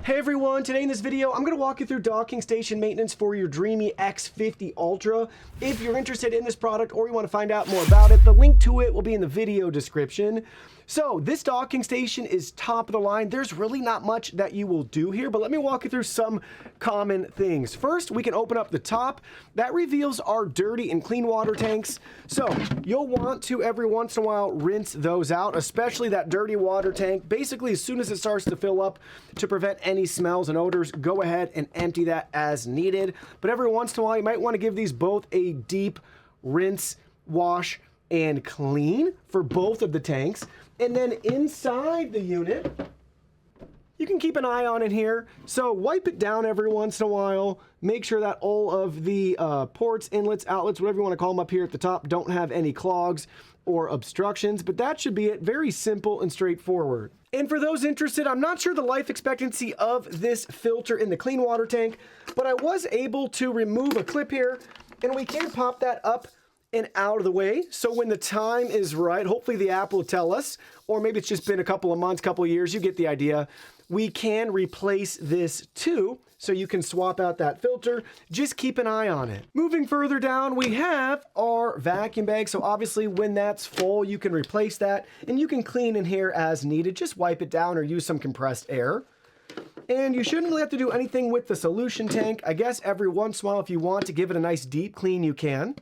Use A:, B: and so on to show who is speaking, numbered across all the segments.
A: Hey everyone, today in this video, I'm going to walk you through docking station maintenance for your Dreame X50 Ultra. If you're interested in this product or you want to find out more about it, the link to it will be in the video description. So this docking station is top of the line. There's really not much that you will do here, but let me walk you through some common things. First, we can open up the top. That reveals our dirty and clean water tanks. So you'll want to every once in a while rinse those out, especially that dirty water tank. Basically, as soon as it starts to fill up, to prevent any smells and odors, go ahead and empty that as needed. But every once in a while, you might want to give these both a deep rinse, wash, and clean for both of the tanks. And then inside the unit, you can keep an eye on it here. So wipe it down every once in a while. Make sure that all of the ports, inlets, outlets, whatever you want to call them up here at the top, don't have any clogs or obstructions. But that should be it. Very simple and straightforward. And for those interested, I'm not sure the life expectancy of this filter in the clean water tank, but I was able to remove a clip here, and we can pop that up and out of the way. So when the time is right, hopefully the app will tell us, or maybe it's just been a couple of months, couple of years, you get the idea. We can replace this too, so you can swap out that filter. Just keep an eye on it. Moving further down, we have our vacuum bag. So obviously when that's full, you can replace that and you can clean in here as needed. Just wipe it down or use some compressed air. And you shouldn't really have to do anything with the solution tank. I guess every once in a while, if you want to give it a nice deep clean, you can.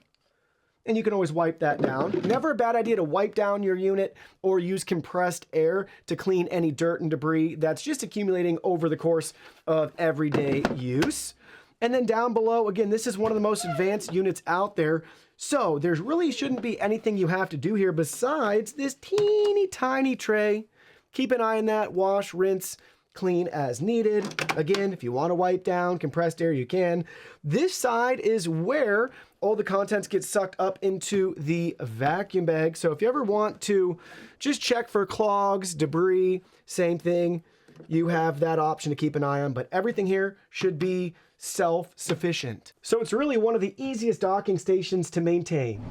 A: And you can always wipe that down. Never a bad idea to wipe down your unit or use compressed air to clean any dirt and debris that's just accumulating over the course of everyday use. And then down below, again, this is one of the most advanced units out there. So there really shouldn't be anything you have to do here besides this teeny tiny tray. Keep an eye on that, wash, rinse, clean as needed. Again, if you want to wipe down compressed air, you can. This side is where all the contents get sucked up into the vacuum bag. So if you ever want to just check for clogs, debris, same thing, you have that option to keep an eye on, but everything here should be self-sufficient. So it's really one of the easiest docking stations to maintain.